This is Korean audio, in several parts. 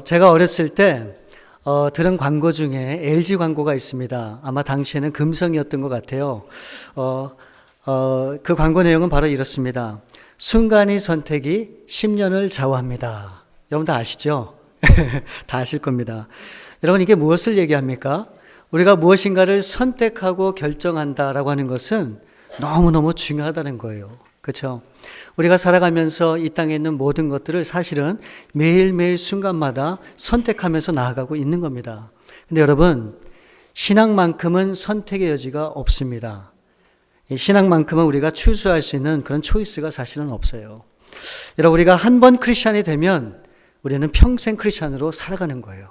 제가 어렸을 때 들은 광고 중에 LG 광고가 있습니다. 아마 당시에는 금성이었던 것 같아요. 그 광고 내용은 바로 이렇습니다. 순간의 선택이 10년을 좌우합니다. 여러분 다 아시죠? 다 아실 겁니다. 여러분 이게 무엇을 얘기합니까? 우리가 무엇인가를 선택하고 결정한다라고 하는 것은 너무너무 중요하다는 거예요. 그렇죠? 우리가 살아가면서 이 땅에 있는 모든 것들을 사실은 매일매일 순간마다 선택하면서 나아가고 있는 겁니다. 근데 여러분, 신앙만큼은 선택의 여지가 없습니다. 신앙만큼은 우리가 추수할 수 있는 그런 초이스가 사실은 없어요. 여러분, 우리가 한 번 크리스찬이 되면 우리는 평생 크리스찬으로 살아가는 거예요.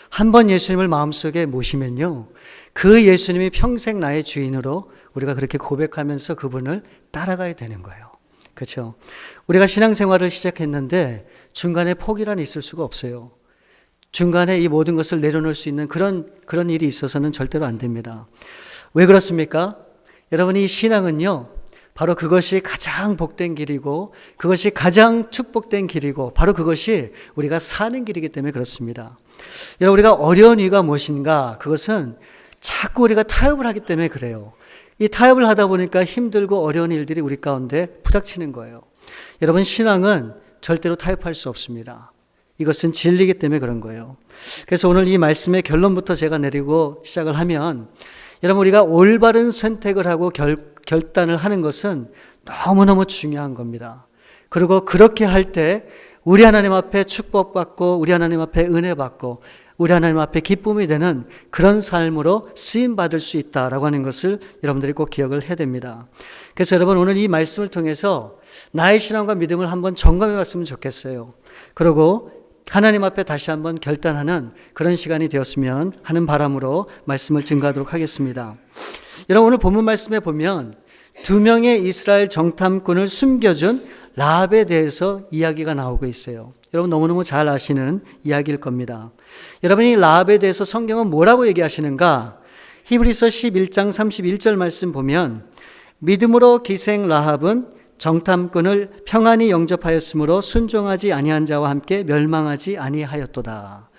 한 번 예수님을 마음속에 모시면요, 그 예수님이 평생 나의 주인으로 우리가 그렇게 고백하면서 그분을 따라가야 되는 거예요. 그렇죠? 우리가 신앙생활을 시작했는데 중간에 포기란 있을 수가 없어요. 중간에 이 모든 것을 내려놓을 수 있는 그런 일이 있어서는 절대로 안 됩니다. 왜 그렇습니까? 여러분, 이 신앙은요, 바로 그것이 가장 복된 길이고 그것이 가장 축복된 길이고 바로 그것이 우리가 사는 길이기 때문에 그렇습니다. 여러분, 우리가 어려운 이유가 무엇인가? 그것은 자꾸 우리가 타협을 하기 때문에 그래요. 이 타협을 하다 보니까 힘들고 어려운 일들이 우리 가운데 부닥치는 거예요. 여러분, 신앙은 절대로 타협할 수 없습니다. 이것은 진리이기 때문에 그런 거예요. 그래서 오늘 이 말씀의 결론부터 제가 내리고 시작을 하면, 여러분, 우리가 올바른 선택을 하고 결단을 하는 것은 너무너무 중요한 겁니다. 그리고 그렇게 할 때 우리 하나님 앞에 축복받고 우리 하나님 앞에 은혜 받고 우리 하나님 앞에 기쁨이 되는 그런 삶으로 쓰임받을 수 있다라고 하는 것을 여러분들이 꼭 기억을 해야 됩니다. 그래서 여러분, 오늘 이 말씀을 통해서 나의 신앙과 믿음을 한번 점검해 봤으면 좋겠어요. 그리고 하나님 앞에 다시 한번 결단하는 그런 시간이 되었으면 하는 바람으로 말씀을 증거하도록 하겠습니다. 여러분, 오늘 본문 말씀에 보면 2명의 이스라엘 정탐꾼을 숨겨준 라합에 대해서 이야기가 나오고 있어요. 여러분, 너무너무 잘 아시는 이야기일 겁니다. 여러분이 라합에 대해서 성경은 뭐라고 얘기하시는가? 히브리서 11장 31절 말씀 보면, 믿음으로 기생 라합은 정탐꾼을 평안히 영접하였으므로 순종하지 아니한 자와 함께 멸망하지 아니하였도다.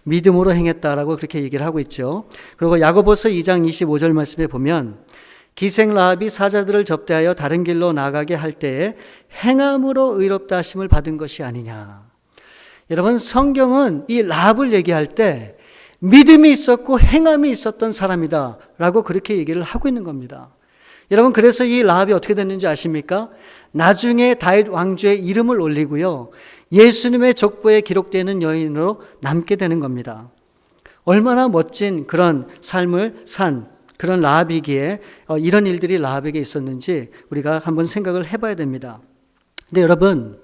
믿음으로 행했다라고 그렇게 얘기를 하고 있죠. 그리고 야고보서 2장 25절 말씀에 보면, 기생 라합이 사자들을 접대하여 다른 길로 나가게 할 때에 행함으로 의롭다 하심을 받은 것이 아니냐. 여러분, 성경은 이 라합을 얘기할 때 믿음이 있었고 행함이 있었던 사람이다 라고 그렇게 얘기를 하고 있는 겁니다. 여러분, 그래서 이 라합이 어떻게 됐는지 아십니까? 나중에 다윗 왕조의 이름을 올리고요, 예수님의 족보에 기록되는 여인으로 남게 되는 겁니다. 얼마나 멋진 그런 삶을 산 그런 라합이기에 이런 일들이 라합에게 있었는지 우리가 한번 생각을 해봐야 됩니다. 근데 여러분,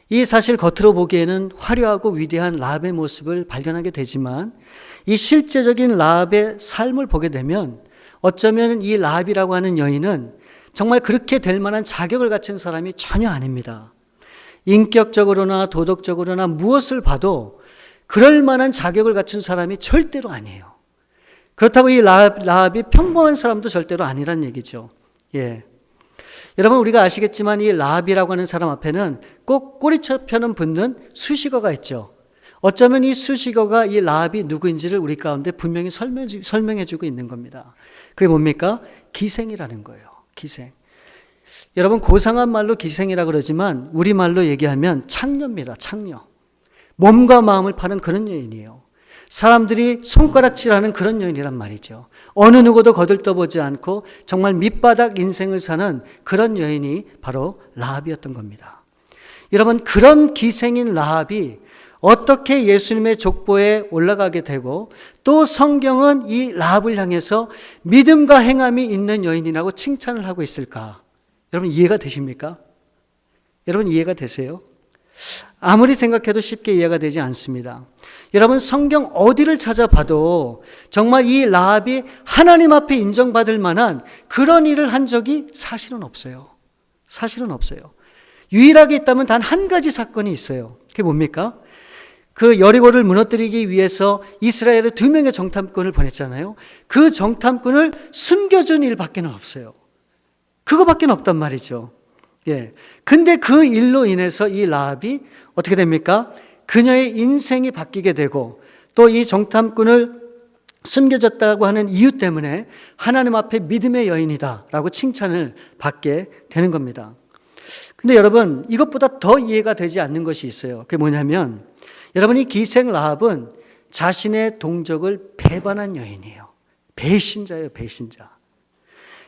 이 사실 겉으로 보기에는 화려하고 위대한 라합의 모습을 발견하게 되지만 이 실제적인 라합의 삶을 보게 되면 어쩌면 이 라합이라고 하는 여인은 정말 그렇게 될 만한 자격을 갖춘 사람이 전혀 아닙니다. 인격적으로나 도덕적으로나 무엇을 봐도 그럴 만한 자격을 갖춘 사람이 절대로 아니에요. 그렇다고 이 라합이 평범한 사람도 절대로 아니란 얘기죠. 예. 여러분, 우리가 아시겠지만 이 라합이라고 하는 사람 앞에는 꼭 꼬리처럼 붙는 수식어가 있죠. 어쩌면 이 수식어가 이 라합이 누구인지를 우리 가운데 분명히 설명해주고 있는 겁니다. 그게 뭡니까? 기생이라는 거예요. 기생. 여러분, 고상한 말로 기생이라고 그러지만 우리말로 얘기하면 창녀입니다. 창녀. 몸과 마음을 파는 그런 여인이에요. 사람들이 손가락질하는 그런 여인이란 말이죠. 어느 누구도 거들떠보지 않고 정말 밑바닥 인생을 사는 그런 여인이 바로 라합이었던 겁니다. 여러분, 그런 기생인 라합이 어떻게 예수님의 족보에 올라가게 되고 또 성경은 이 라합을 향해서 믿음과 행함이 있는 여인이라고 칭찬을 하고 있을까? 여러분, 이해가 되십니까? 여러분, 이해가 되세요? 아무리 생각해도 쉽게 이해가 되지 않습니다. 여러분, 성경 어디를 찾아봐도 정말 이 라합이 하나님 앞에 인정받을 만한 그런 일을 한 적이 사실은 없어요. 사실은 없어요. 유일하게 있다면 단 한 가지 사건이 있어요. 그게 뭡니까? 그 여리고를 무너뜨리기 위해서 이스라엘에 2명의 정탐꾼을 보냈잖아요. 그 정탐꾼을 숨겨준 일밖에 없어요. 그거밖에 없단 말이죠. 예. 근데 그 일로 인해서 이 라합이 어떻게 됩니까? 그녀의 인생이 바뀌게 되고 또 이 정탐꾼을 숨겨졌다고 하는 이유 때문에 하나님 앞에 믿음의 여인이다라고 칭찬을 받게 되는 겁니다. 근데 여러분, 이것보다 더 이해가 되지 않는 것이 있어요. 그게 뭐냐면 여러분, 이 기생 라합은 자신의 동족을 배반한 여인이에요. 배신자예요, 배신자.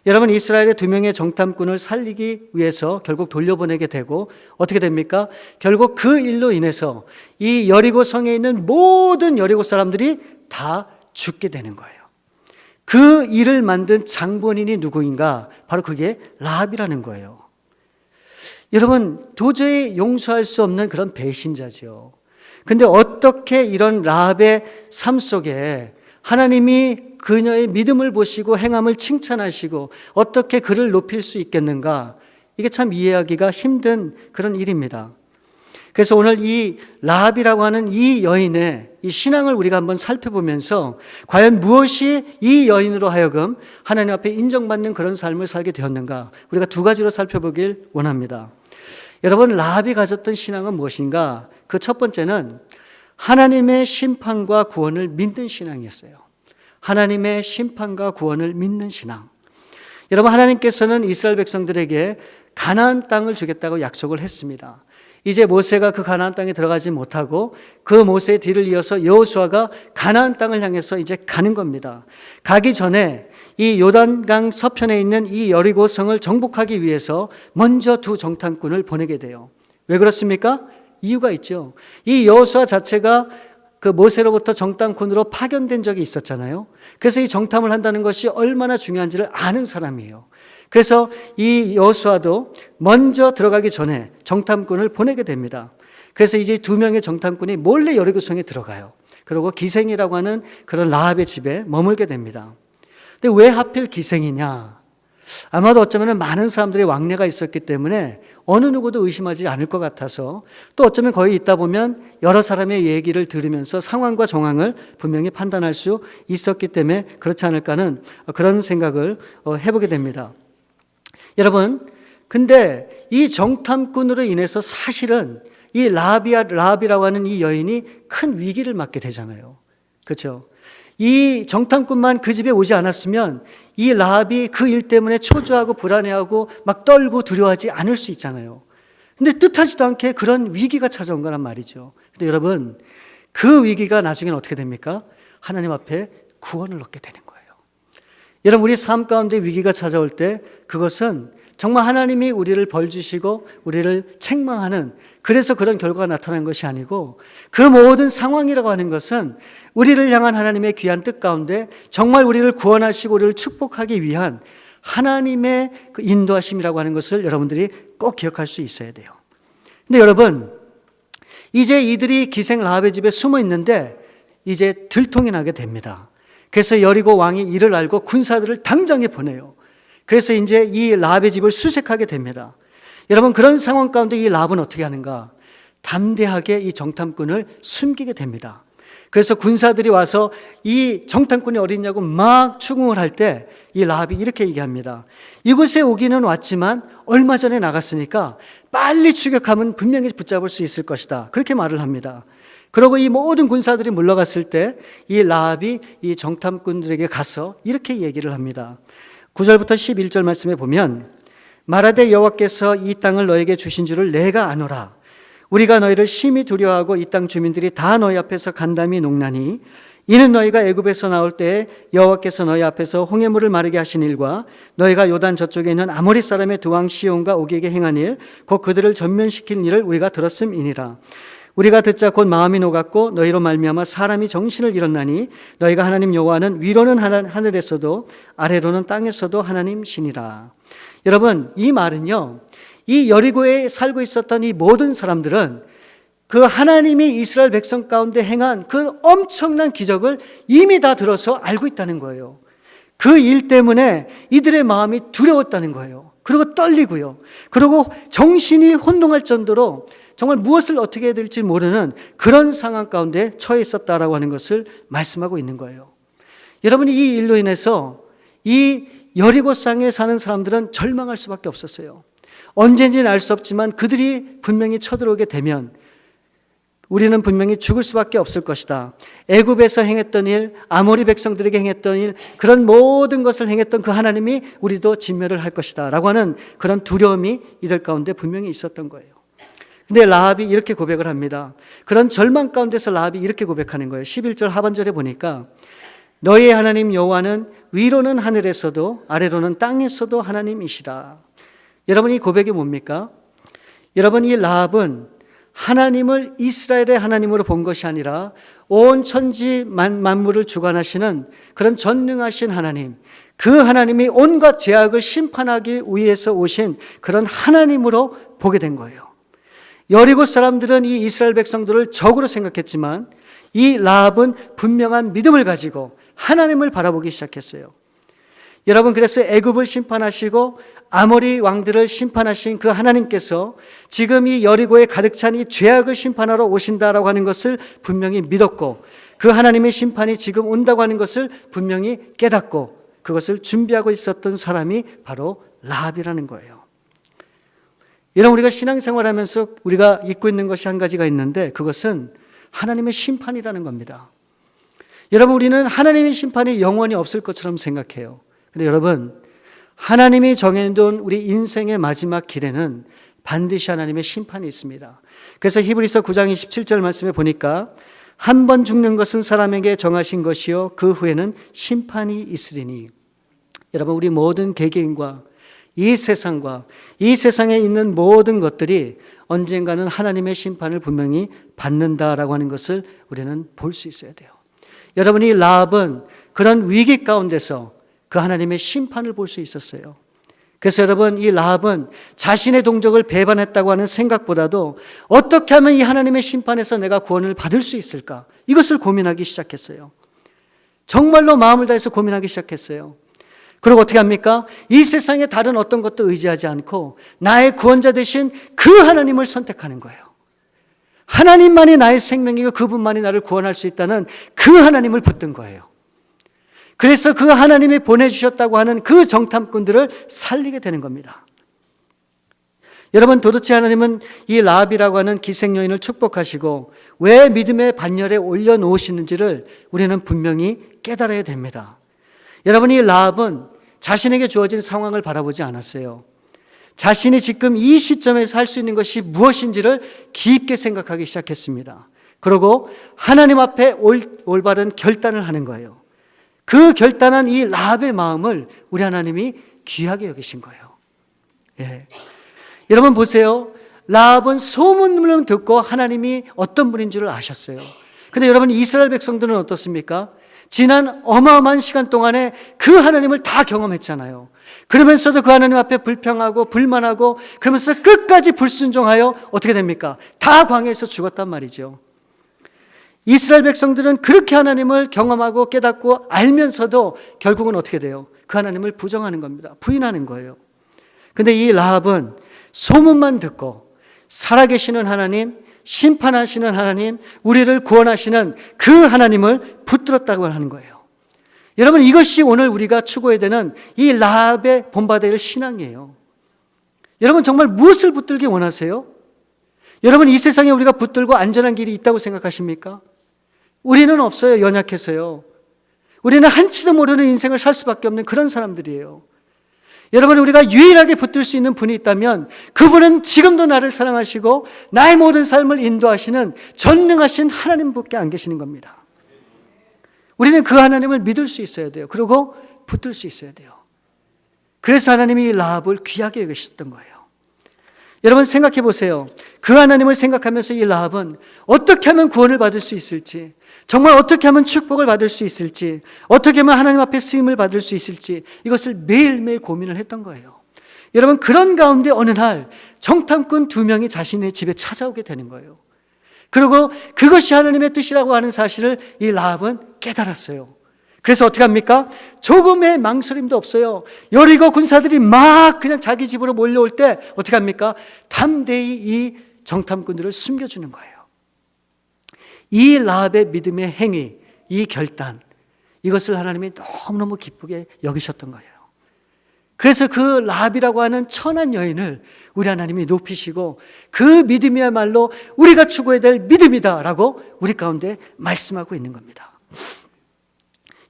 여러분, 이스라엘의 2명의 정탐꾼을 살리기 위해서 결국 돌려보내게 되고 어떻게 됩니까? 결국 그 일로 인해서 이 여리고 성에 있는 모든 여리고 사람들이 다 죽게 되는 거예요. 그 일을 만든 장본인이 누구인가? 바로 그게 라합이라는 거예요. 여러분, 도저히 용서할 수 없는 그런 배신자죠. 근데 어떻게 이런 라합의 삶 속에 하나님이 그녀의 믿음을 보시고 행함을 칭찬하시고 어떻게 그를 높일 수 있겠는가? 이게 참 이해하기가 힘든 그런 일입니다. 그래서 오늘 이 라합이라고 하는 이 여인의 이 신앙을 우리가 한번 살펴보면서 과연 무엇이 이 여인으로 하여금 하나님 앞에 인정받는 그런 삶을 살게 되었는가? 우리가 2가지로 살펴보길 원합니다. 여러분, 라합이 가졌던 신앙은 무엇인가? 그 첫 번째는 하나님의 심판과 구원을 믿는 신앙이었어요. 하나님의 심판과 구원을 믿는 신앙. 여러분, 하나님께서는 이스라엘 백성들에게 가나안 땅을 주겠다고 약속을 했습니다. 이제 모세가 그 가나안 땅에 들어가지 못하고 그 모세의 뒤를 이어서 여호수아가 가나안 땅을 향해서 이제 가는 겁니다. 가기 전에 이 요단강 서편에 있는 이 여리고 성을 정복하기 위해서 먼저 2 정탐꾼을 보내게 돼요. 왜 그렇습니까? 이유가 있죠. 이 여호수아 자체가 그 모세로부터 정탐꾼으로 파견된 적이 있었잖아요. 그래서 이 정탐을 한다는 것이 얼마나 중요한지를 아는 사람이에요. 그래서 이 여호수아도 먼저 들어가기 전에 정탐꾼을 보내게 됩니다. 그래서 이제 2명의 정탐꾼이 몰래 여리고성에 들어가요. 그리고 기생이라고 하는 그런 라합의 집에 머물게 됩니다. 근데 왜 하필 기생이냐? 아마도 어쩌면 많은 사람들의 왕래가 있었기 때문에 어느 누구도 의심하지 않을 것 같아서, 또 어쩌면 거기 있다 보면 여러 사람의 얘기를 들으면서 상황과 정황을 분명히 판단할 수 있었기 때문에 그렇지 않을까 하는 그런 생각을 해보게 됩니다. 여러분, 근데 이 정탐꾼으로 인해서 사실은 이 라합이라고 하는 이 여인이 큰 위기를 맞게 되잖아요. 그렇죠? 이 정탐꾼만 그 집에 오지 않았으면 이 라합이 그 일 때문에 초조하고 불안해하고 막 떨고 두려워하지 않을 수 있잖아요. 근데 뜻하지도 않게 그런 위기가 찾아온 거란 말이죠. 근데 여러분, 그 위기가 나중에는 어떻게 됩니까? 하나님 앞에 구원을 얻게 되는 거예요. 여러분, 우리 삶 가운데 위기가 찾아올 때 그것은 정말 하나님이 우리를 벌 주시고 우리를 책망하는, 그래서 그런 결과가 나타나는 것이 아니고, 그 모든 상황이라고 하는 것은 우리를 향한 하나님의 귀한 뜻 가운데 정말 우리를 구원하시고 우리를 축복하기 위한 하나님의 그 인도하심이라고 하는 것을 여러분들이 꼭 기억할 수 있어야 돼요. 근데 여러분, 이제 이들이 기생 라합의 집에 숨어 있는데 이제 들통이 나게 됩니다. 그래서 여리고 왕이 이를 알고 군사들을 당장에 보내요. 그래서 이제 이 라합의 집을 수색하게 됩니다. 여러분, 그런 상황 가운데 이 라합은 어떻게 하는가? 담대하게 이 정탐꾼을 숨기게 됩니다. 그래서 군사들이 와서 이 정탐꾼이 어디 있냐고 막 추궁을 할 때 이 라합이 이렇게 얘기합니다. 이곳에 오기는 왔지만 얼마 전에 나갔으니까 빨리 추격하면 분명히 붙잡을 수 있을 것이다. 그렇게 말을 합니다. 그리고 이 모든 군사들이 물러갔을 때 이 라합이 이 정탐꾼들에게 가서 이렇게 얘기를 합니다. 9절부터 11절 말씀에 보면, 말하되 여호와께서 이 땅을 너에게 주신 줄을 내가 아노라. 우리가 너희를 심히 두려워하고 이 땅 주민들이 다 너희 앞에서 간담이 녹나니, 이는 너희가 애굽에서 나올 때에 여호와께서 너희 앞에서 홍해물을 마르게 하신 일과 너희가 요단 저쪽에 있는 아모리 사람의 두 왕 시온과 오기에게 행한 일, 곧 그들을 전면시킨 일을 우리가 들었음이니라. 우리가 듣자 곧 마음이 녹았고 너희로 말미암아 사람이 정신을 잃었나니, 너희가 하나님 여호와는 위로는 하늘에서도 아래로는 땅에서도 하나님시니라. 여러분, 이 말은요, 이 여리고에 살고 있었던 이 모든 사람들은 그 하나님이 이스라엘 백성 가운데 행한 그 엄청난 기적을 이미 다 들어서 알고 있다는 거예요. 그 일 때문에 이들의 마음이 두려웠다는 거예요. 그리고 떨리고요. 그리고 정신이 혼동할 정도로 정말 무엇을 어떻게 해야 될지 모르는 그런 상황 가운데 처해 있었다라고 하는 것을 말씀하고 있는 거예요. 여러분이 이 일로 인해서 이 여리고성에 사는 사람들은 절망할 수밖에 없었어요. 언제인지는 알 수 없지만 그들이 분명히 쳐들어오게 되면 우리는 분명히 죽을 수밖에 없을 것이다. 애굽에서 행했던 일, 아모리 백성들에게 행했던 일, 그런 모든 것을 행했던 그 하나님이 우리도 진멸을 할 것이다 라고 하는 그런 두려움이 이들 가운데 분명히 있었던 거예요. 근데 라합이 이렇게 고백을 합니다. 그런 절망 가운데서 라합이 이렇게 고백하는 거예요. 11절 하반절에 보니까 너희의 하나님 여호와는 위로는 하늘에서도 아래로는 땅에서도 하나님이시라. 여러분, 이 고백이 뭡니까? 여러분, 이 라합은 하나님을 이스라엘의 하나님으로 본 것이 아니라 온 천지 만물을 주관하시는 그런 전능하신 하나님, 그 하나님이 온갖 죄악을 심판하기 위해서 오신 그런 하나님으로 보게 된 거예요. 여리고 사람들은 이 이스라엘 백성들을 적으로 생각했지만 이 라합은 분명한 믿음을 가지고 하나님을 바라보기 시작했어요. 여러분, 그래서 애굽을 심판하시고 아모리 왕들을 심판하신 그 하나님께서 지금 이 여리고에 가득 찬 이 죄악을 심판하러 오신다라고 하는 것을 분명히 믿었고, 그 하나님의 심판이 지금 온다고 하는 것을 분명히 깨닫고 그것을 준비하고 있었던 사람이 바로 라합이라는 거예요. 이런 우리가 신앙생활하면서 우리가 잊고 있는 것이 한 가지가 있는데, 그것은 하나님의 심판이라는 겁니다. 여러분, 우리는 하나님의 심판이 영원히 없을 것처럼 생각해요. 근데 여러분, 하나님이 정해둔 우리 인생의 마지막 길에는 반드시 하나님의 심판이 있습니다. 그래서 히브리서 9장 27절 말씀에 보니까 한 번 죽는 것은 사람에게 정하신 것이요 그 후에는 심판이 있으리니. 여러분, 우리 모든 개개인과 이 세상과 이 세상에 있는 모든 것들이 언젠가는 하나님의 심판을 분명히 받는다라고 하는 것을 우리는 볼 수 있어야 돼요. 여러분이 라합은 그런 위기 가운데서 그 하나님의 심판을 볼 수 있었어요. 그래서 여러분, 이 라합은 자신의 동족을 배반했다고 하는 생각보다도 어떻게 하면 이 하나님의 심판에서 내가 구원을 받을 수 있을까? 이것을 고민하기 시작했어요. 정말로 마음을 다해서 고민하기 시작했어요. 그리고 어떻게 합니까? 이 세상에 다른 어떤 것도 의지하지 않고 나의 구원자 되신 그 하나님을 선택하는 거예요. 하나님만이 나의 생명이고 그분만이 나를 구원할 수 있다는 그 하나님을 붙든 거예요. 그래서 그 하나님이 보내주셨다고 하는 그 정탐꾼들을 살리게 되는 겁니다. 여러분, 도대체 하나님은 이 라합이라고 하는 기생여인을 축복하시고 왜 믿음의 반열에 올려놓으시는지를 우리는 분명히 깨달아야 됩니다. 여러분, 이 라합은 자신에게 주어진 상황을 바라보지 않았어요. 자신이 지금 이 시점에서 할 수 있는 것이 무엇인지를 깊게 생각하기 시작했습니다. 그리고 하나님 앞에 올바른 결단을 하는 거예요. 그 결단한 이 라합의 마음을 우리 하나님이 귀하게 여기신 거예요. 예. 여러분 보세요. 라합은 소문을 듣고 하나님이 어떤 분인 줄을 아셨어요. 근데 여러분, 이스라엘 백성들은 어떻습니까? 지난 어마어마한 시간 동안에 그 하나님을 다 경험했잖아요. 그러면서도 그 하나님 앞에 불평하고 불만하고 그러면서 끝까지 불순종하여 어떻게 됩니까? 다 광야에서 죽었단 말이죠. 이스라엘 백성들은 그렇게 하나님을 경험하고 깨닫고 알면서도 결국은 어떻게 돼요? 그 하나님을 부정하는 겁니다. 부인하는 거예요. 근데 이 라합은 소문만 듣고 살아계시는 하나님, 심판하시는 하나님, 우리를 구원하시는 그 하나님을 붙들었다고 하는 거예요. 여러분, 이것이 오늘 우리가 추구해야 되는 이 라합의 본받아야 할 신앙이에요. 여러분, 정말 무엇을 붙들기 원하세요? 여러분, 이 세상에 우리가 붙들고 안전한 길이 있다고 생각하십니까? 우리는 없어요. 연약해서요. 우리는 한치도 모르는 인생을 살 수밖에 없는 그런 사람들이에요. 여러분, 우리가 유일하게 붙들 수 있는 분이 있다면 그분은 지금도 나를 사랑하시고 나의 모든 삶을 인도하시는 전능하신 하나님밖에 안 계시는 겁니다. 우리는 그 하나님을 믿을 수 있어야 돼요. 그리고 붙들 수 있어야 돼요. 그래서 하나님이 라합을 귀하게 여기셨던 거예요. 여러분, 생각해 보세요. 그 하나님을 생각하면서 이 라합은 어떻게 하면 구원을 받을 수 있을지, 정말 어떻게 하면 축복을 받을 수 있을지, 어떻게 하면 하나님 앞에 쓰임을 받을 수 있을지, 이것을 매일매일 고민을 했던 거예요. 여러분, 그런 가운데 어느 날 정탐꾼 2명이 자신의 집에 찾아오게 되는 거예요. 그리고 그것이 하나님의 뜻이라고 하는 사실을 이 라합은 깨달았어요. 그래서 어떻게 합니까? 조금의 망설임도 없어요. 여리고 군사들이 막 그냥 자기 집으로 몰려올 때 어떻게 합니까? 담대히 이 정탐꾼들을 숨겨주는 거예요. 이 라합의 믿음의 행위, 이 결단, 이것을 하나님이 너무너무 기쁘게 여기셨던 거예요. 그래서 그 라합이라고 하는 천한 여인을 우리 하나님이 높이시고 그 믿음이야말로 우리가 추구해야 될 믿음이다라고 우리 가운데 말씀하고 있는 겁니다.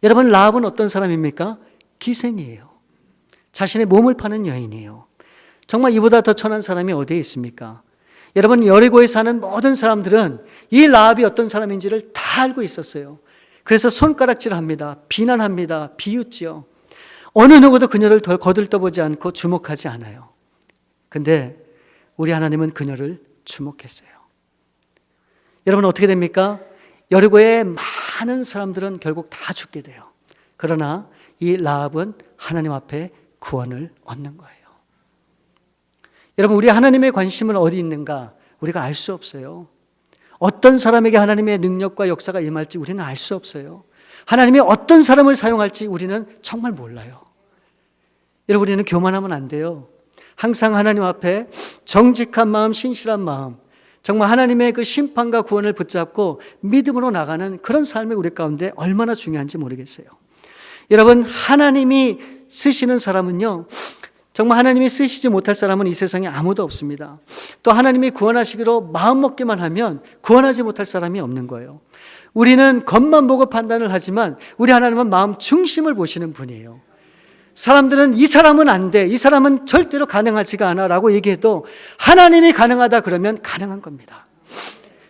여러분, 라합은 어떤 사람입니까? 기생이에요. 자신의 몸을 파는 여인이에요. 정말 이보다 더 천한 사람이 어디에 있습니까? 여러분, 여리고에 사는 모든 사람들은 이 라합이 어떤 사람인지를 다 알고 있었어요. 그래서 손가락질합니다. 비난합니다. 비웃지요. 어느 누구도 그녀를 거들떠보지 않고 주목하지 않아요. 근데 우리 하나님은 그녀를 주목했어요. 여러분, 어떻게 됩니까? 여리고의 많은 사람들은 결국 다 죽게 돼요. 그러나 이 라합은 하나님 앞에 구원을 얻는 거예요. 여러분, 우리 하나님의 관심은 어디 있는가? 우리가 알 수 없어요. 어떤 사람에게 하나님의 능력과 역사가 임할지 우리는 알 수 없어요. 하나님이 어떤 사람을 사용할지 우리는 정말 몰라요. 여러분, 우리는 교만하면 안 돼요. 항상 하나님 앞에 정직한 마음, 신실한 마음, 정말 하나님의 그 심판과 구원을 붙잡고 믿음으로 나가는 그런 삶이 우리 가운데 얼마나 중요한지 모르겠어요. 여러분, 하나님이 쓰시는 사람은요, 정말 하나님이 쓰시지 못할 사람은 이 세상에 아무도 없습니다. 또 하나님이 구원하시기로 마음먹기만 하면 구원하지 못할 사람이 없는 거예요. 우리는 겉만 보고 판단을 하지만 우리 하나님은 마음 중심을 보시는 분이에요. 사람들은 이 사람은 안 돼, 이 사람은 절대로 가능하지가 않아 라고 얘기해도 하나님이 가능하다 그러면 가능한 겁니다.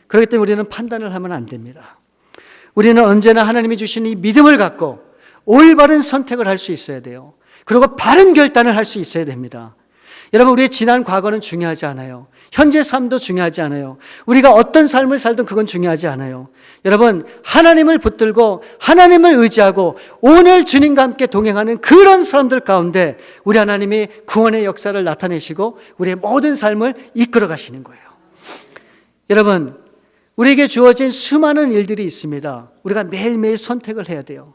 그렇기 때문에 우리는 판단을 하면 안 됩니다. 우리는 언제나 하나님이 주신 이 믿음을 갖고 올바른 선택을 할 수 있어야 돼요. 그리고 바른 결단을 할 수 있어야 됩니다. 여러분, 우리의 지난 과거는 중요하지 않아요. 현재 삶도 중요하지 않아요. 우리가 어떤 삶을 살든 그건 중요하지 않아요. 여러분, 하나님을 붙들고 하나님을 의지하고 오늘 주님과 함께 동행하는 그런 사람들 가운데 우리 하나님이 구원의 역사를 나타내시고 우리의 모든 삶을 이끌어 가시는 거예요. 여러분, 우리에게 주어진 수많은 일들이 있습니다. 우리가 매일매일 선택을 해야 돼요.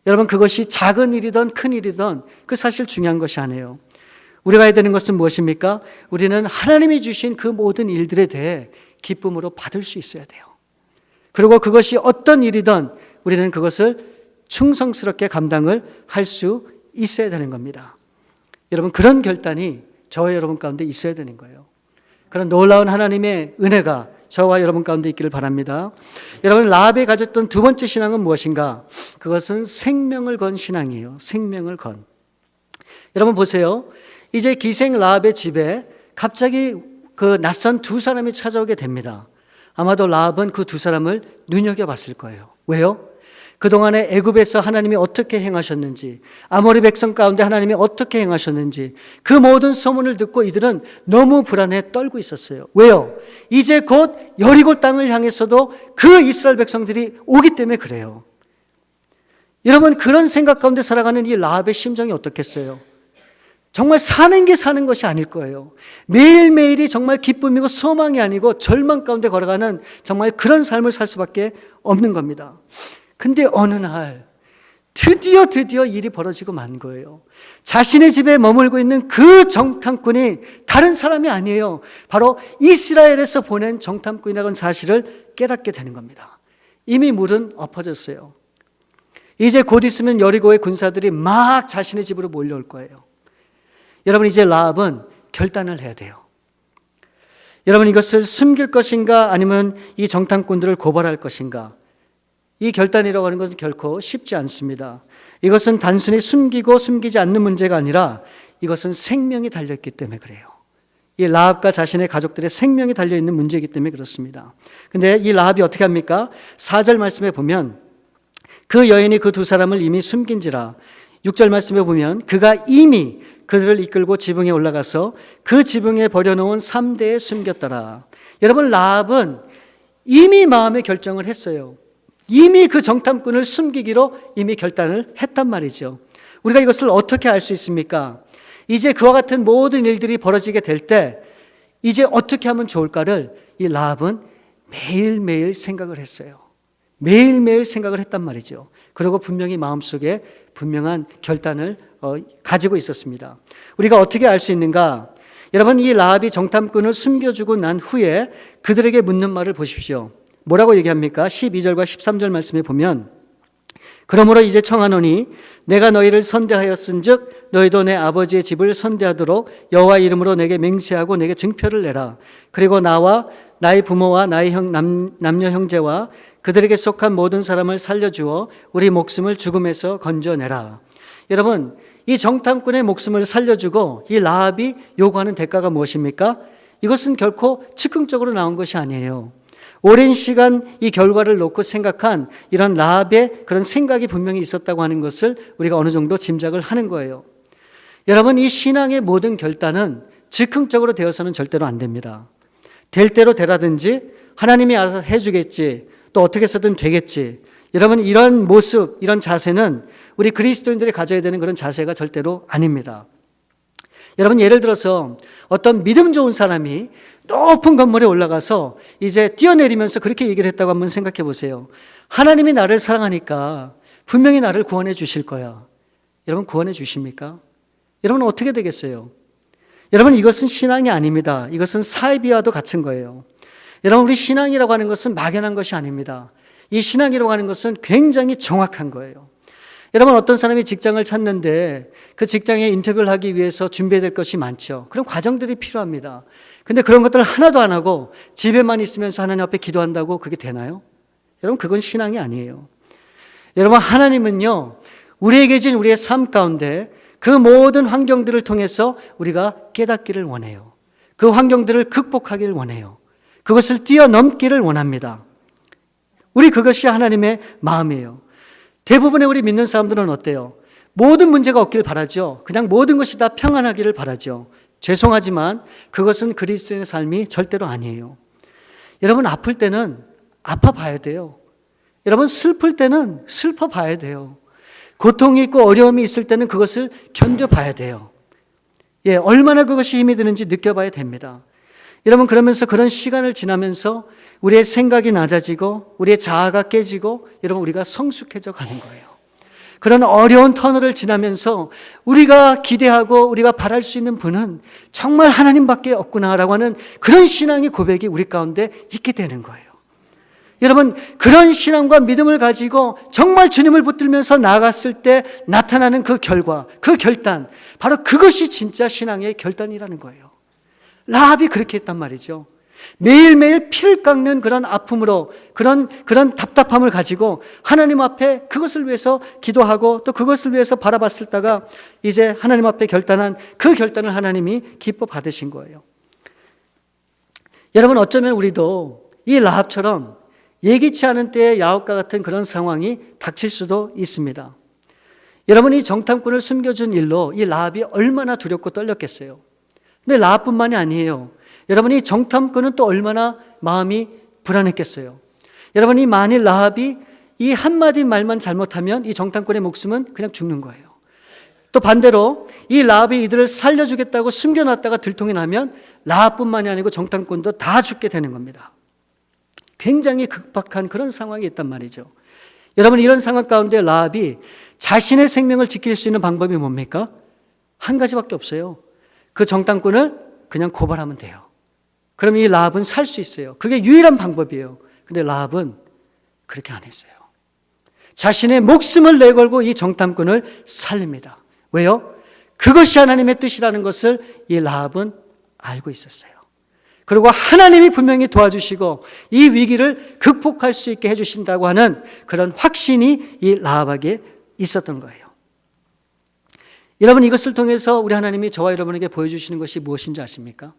여러분, 그것이 작은 일이든 큰 일이든 그 사실 중요한 것이 아니에요. 우리가 해야 되는 것은 무엇입니까? 우리는 하나님이 주신 그 모든 일들에 대해 기쁨으로 받을 수 있어야 돼요. 그리고 그것이 어떤 일이든 우리는 그것을 충성스럽게 감당을 할 수 있어야 되는 겁니다. 여러분, 그런 결단이 저와 여러분 가운데 있어야 되는 거예요. 그런 놀라운 하나님의 은혜가 저와 여러분 가운데 있기를 바랍니다. 여러분, 라합이 가졌던 두 번째 신앙은 무엇인가? 그것은 생명을 건 신앙이에요. 생명을 건. 여러분 보세요. 이제 기생 라합의 집에 갑자기 그 낯선 두 사람이 찾아오게 됩니다. 아마도 라합은 그 두 사람을 눈여겨봤을 거예요. 왜요? 그동안에 애굽에서 하나님이 어떻게 행하셨는지, 아모리 백성 가운데 하나님이 어떻게 행하셨는지 그 모든 소문을 듣고 이들은 너무 불안해 떨고 있었어요. 왜요? 이제 곧 여리고 땅을 향해서도 그 이스라엘 백성들이 오기 때문에 그래요. 여러분, 그런 생각 가운데 살아가는 이 라합의 심정이 어떻겠어요? 정말 사는 게 사는 것이 아닐 거예요. 매일매일이 정말 기쁨이고 소망이 아니고 절망 가운데 걸어가는 정말 그런 삶을 살 수밖에 없는 겁니다. 근데 어느 날 드디어 일이 벌어지고 만 거예요. 자신의 집에 머물고 있는 그 정탐꾼이 다른 사람이 아니에요. 바로 이스라엘에서 보낸 정탐꾼이라는 사실을 깨닫게 되는 겁니다. 이미 물은 엎어졌어요. 이제 곧 있으면 여리고의 군사들이 막 자신의 집으로 몰려올 거예요. 여러분, 이제 라합은 결단을 해야 돼요. 여러분, 이것을 숨길 것인가 아니면 이 정탐꾼들을 고발할 것인가? 이 결단이라고 하는 것은 결코 쉽지 않습니다. 이것은 단순히 숨기고 숨기지 않는 문제가 아니라 이것은 생명이 달려있기 때문에 그래요. 이 라합과 자신의 가족들의 생명이 달려있는 문제이기 때문에 그렇습니다. 근데 이 라합이 어떻게 합니까? 4절 말씀에 보면 그 여인이 그 두 사람을 이미 숨긴지라. 6절 말씀에 보면 그가 이미 그들을 이끌고 지붕에 올라가서 그 지붕에 버려놓은 3대에 숨겼더라. 여러분, 라합은 이미 마음의 결정을 했어요. 이미 그 정탐꾼을 숨기기로 이미 결단을 했단 말이죠. 우리가 이것을 어떻게 알 수 있습니까? 이제 그와 같은 모든 일들이 벌어지게 될 때 이제 어떻게 하면 좋을까를 이 라합은 매일매일 생각을 했어요. 매일매일 생각을 했단 말이죠. 그리고 분명히 마음속에 분명한 결단을 가지고 있었습니다. 우리가 어떻게 알 수 있는가? 여러분, 이 라합이 정탐꾼을 숨겨주고 난 후에 그들에게 묻는 말을 보십시오. 뭐라고 얘기합니까? 12절과 13절 말씀에 보면 그러므로 이제 청하노니 내가 너희를 선대하였은즉 너희도 내 아버지의 집을 선대하도록 여호와 이름으로 내게 맹세하고 내게 증표를 내라. 그리고 나와 나의 부모와 나의 남녀 형제와 그들에게 속한 모든 사람을 살려주어 우리 목숨을 죽음에서 건져내라. 여러분, 이 정탐꾼의 목숨을 살려주고 이 라합이 요구하는 대가가 무엇입니까? 이것은 결코 즉흥적으로 나온 것이 아니에요. 오랜 시간 이 결과를 놓고 생각한 이런 라합의 그런 생각이 분명히 있었다고 하는 것을 우리가 어느 정도 짐작을 하는 거예요. 여러분, 이 신앙의 모든 결단은 즉흥적으로 되어서는 절대로 안 됩니다. 될 대로 되라든지 하나님이 알아서 해주겠지, 또 어떻게 해서든 되겠지. 여러분, 이런 모습, 이런 자세는 우리 그리스도인들이 가져야 되는 그런 자세가 절대로 아닙니다. 여러분, 예를 들어서 어떤 믿음 좋은 사람이 높은 건물에 올라가서 이제 뛰어내리면서 그렇게 얘기를 했다고 한번 생각해 보세요. 하나님이 나를 사랑하니까 분명히 나를 구원해 주실 거야. 여러분, 구원해 주십니까? 여러분, 어떻게 되겠어요? 여러분, 이것은 신앙이 아닙니다. 이것은 사이비와도 같은 거예요. 여러분, 우리 신앙이라고 하는 것은 막연한 것이 아닙니다. 이 신앙이라고 하는 것은 굉장히 정확한 거예요. 여러분, 어떤 사람이 직장을 찾는데 그 직장에 인터뷰를 하기 위해서 준비해야 될 것이 많죠. 그런 과정들이 필요합니다. 근데 그런 것들을 하나도 안 하고 집에만 있으면서 하나님 앞에 기도한다고 그게 되나요? 여러분, 그건 신앙이 아니에요. 여러분, 하나님은요, 우리에게 준 우리의 삶 가운데 그 모든 환경들을 통해서 우리가 깨닫기를 원해요. 그 환경들을 극복하기를 원해요. 그것을 뛰어넘기를 원합니다. 우리 그것이 하나님의 마음이에요. 대부분의 우리 믿는 사람들은 어때요? 모든 문제가 없길 바라죠. 그냥 모든 것이 다 평안하기를 바라죠. 죄송하지만 그것은 그리스도인의 삶이 절대로 아니에요. 여러분, 아플 때는 아파봐야 돼요. 여러분, 슬플 때는 슬퍼봐야 돼요. 고통이 있고 어려움이 있을 때는 그것을 견뎌봐야 돼요. 예, 얼마나 그것이 힘이 드는지 느껴봐야 됩니다. 여러분, 그러면서 그런 시간을 지나면서 우리의 생각이 낮아지고 우리의 자아가 깨지고 여러분, 우리가 성숙해져 가는 거예요. 그런 어려운 터널을 지나면서 우리가 기대하고 우리가 바랄 수 있는 분은 정말 하나님밖에 없구나라고 하는 그런 신앙의 고백이 우리 가운데 있게 되는 거예요. 여러분, 그런 신앙과 믿음을 가지고 정말 주님을 붙들면서 나아갔을 때 나타나는 그 결과, 그 결단, 바로 그것이 진짜 신앙의 결단이라는 거예요. 라합이 그렇게 했단 말이죠. 매일매일 피를 깎는 그런 아픔으로 그런 답답함을 가지고 하나님 앞에 그것을 위해서 기도하고 또 그것을 위해서 바라봤을 때가 이제 하나님 앞에 결단한 그 결단을 하나님이 기뻐 받으신 거예요. 여러분, 어쩌면 우리도 이 라합처럼 예기치 않은 때에 야옥과 같은 그런 상황이 닥칠 수도 있습니다. 여러분, 이 정탐꾼을 숨겨준 일로 이 라합이 얼마나 두렵고 떨렸겠어요. 근데 라합뿐만이 아니에요. 여러분이 정탐꾼은 또 얼마나 마음이 불안했겠어요. 여러분이 만일 라합이 이 한마디 말만 잘못하면 이 정탐꾼의 목숨은 그냥 죽는 거예요. 또 반대로 이 라합이 이들을 살려주겠다고 숨겨놨다가 들통이 나면 라합뿐만이 아니고 정탐꾼도 다 죽게 되는 겁니다. 굉장히 급박한 그런 상황이 있단 말이죠. 여러분, 이런 상황 가운데 라합이 자신의 생명을 지킬 수 있는 방법이 뭡니까? 한 가지밖에 없어요. 그 정탐꾼을 그냥 고발하면 돼요. 그럼 이 라합은 살 수 있어요. 그게 유일한 방법이에요. 근데 라합은 그렇게 안 했어요. 자신의 목숨을 내걸고 이 정탐꾼을 살립니다. 왜요? 그것이 하나님의 뜻이라는 것을 이 라합은 알고 있었어요. 그리고 하나님이 분명히 도와주시고 이 위기를 극복할 수 있게 해주신다고 하는 그런 확신이 이 라합에게 있었던 거예요. 여러분, 이것을 통해서 우리 하나님이 저와 여러분에게 보여주시는 것이 무엇인지 아십니까?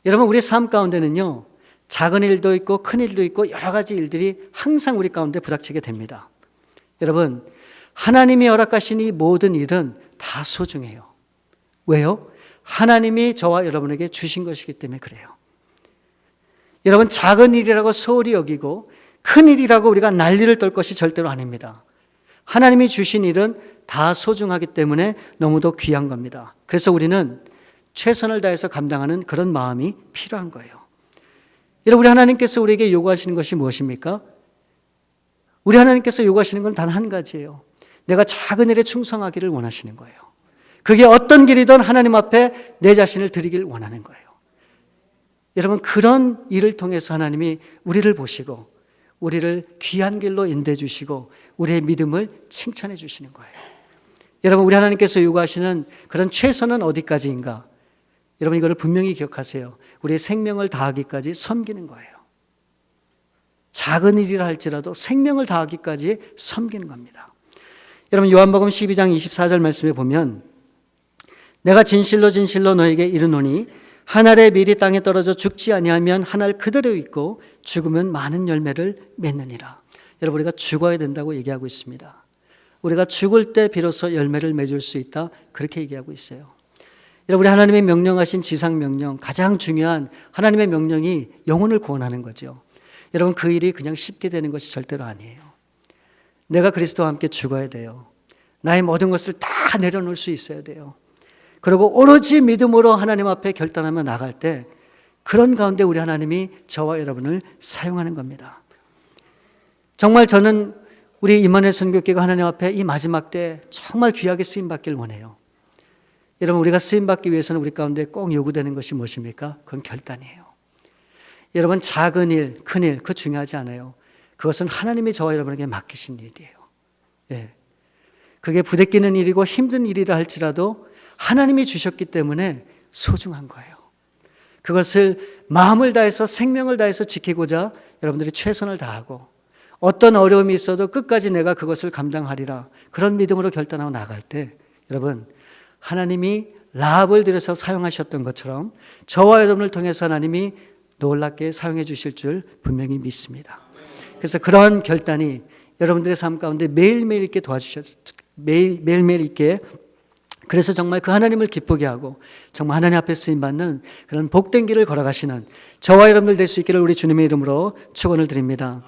여러분, 우리 삶 가운데는요, 작은 일도 있고 큰 일도 있고 여러 가지 일들이 항상 우리 가운데 부닥치게 됩니다. 여러분, 하나님이 허락하신 이 모든 일은 다 소중해요. 왜요? 하나님이 저와 여러분에게 주신 것이기 때문에 그래요. 여러분, 작은 일이라고 소홀히 여기고 큰 일이라고 우리가 난리를 떨 것이 절대로 아닙니다. 하나님이 주신 일은 다 소중하기 때문에 너무도 귀한 겁니다. 그래서 우리는 최선을 다해서 감당하는 그런 마음이 필요한 거예요. 여러분, 우리 하나님께서 우리에게 요구하시는 것이 무엇입니까? 우리 하나님께서 요구하시는 건 단 한 가지예요. 내가 작은 일에 충성하기를 원하시는 거예요. 그게 어떤 길이든 하나님 앞에 내 자신을 드리길 원하는 거예요. 여러분, 그런 일을 통해서 하나님이 우리를 보시고 우리를 귀한 길로 인도해 주시고 우리의 믿음을 칭찬해 주시는 거예요. 여러분, 우리 하나님께서 요구하시는 그런 최선은 어디까지인가? 여러분, 이거를 분명히 기억하세요. 우리의 생명을 다하기까지 섬기는 거예요. 작은 일이라 할지라도 생명을 다하기까지 섬기는 겁니다. 여러분, 요한복음 12장 24절 말씀에 보면 내가 진실로 진실로 너에게 이르노니 한 알의 밀이 땅에 떨어져 죽지 아니하면 한 알 그대로 있고 죽으면 많은 열매를 맺느니라. 여러분, 우리가 죽어야 된다고 얘기하고 있습니다. 우리가 죽을 때 비로소 열매를 맺을 수 있다, 그렇게 얘기하고 있어요. 여러분, 우리 하나님의 명령하신 지상명령, 가장 중요한 하나님의 명령이 영혼을 구원하는 거죠. 여러분, 그 일이 그냥 쉽게 되는 것이 절대로 아니에요. 내가 그리스도와 함께 죽어야 돼요. 나의 모든 것을 다 내려놓을 수 있어야 돼요. 그리고 오로지 믿음으로 하나님 앞에 결단하며 나갈 때 그런 가운데 우리 하나님이 저와 여러분을 사용하는 겁니다. 정말 저는 우리 임마누엘 선교교회가 하나님 앞에 이 마지막 때 정말 귀하게 쓰임받길 원해요. 여러분, 우리가 쓰임받기 위해서는 우리 가운데 꼭 요구되는 것이 무엇입니까? 그건 결단이에요. 여러분, 작은 일, 큰 일, 그거 중요하지 않아요. 그것은 하나님이 저와 여러분에게 맡기신 일이에요. 예. 그게 부대끼는 일이고 힘든 일이라 할지라도 하나님이 주셨기 때문에 소중한 거예요. 그것을 마음을 다해서 생명을 다해서 지키고자 여러분들이 최선을 다하고 어떤 어려움이 있어도 끝까지 내가 그것을 감당하리라, 그런 믿음으로 결단하고 나갈 때 여러분, 하나님이 라합을 들여서 사용하셨던 것처럼 저와 여러분을 통해서 하나님이 놀랍게 사용해 주실 줄 분명히 믿습니다. 그래서 그런 결단이 여러분들의 삶 가운데 매일매일 있게 매일매일 있게, 그래서 정말 그 하나님을 기쁘게 하고 정말 하나님 앞에 쓰임받는 그런 복된 길을 걸어가시는 저와 여러분들 될 수 있기를 우리 주님의 이름으로 축원을 드립니다.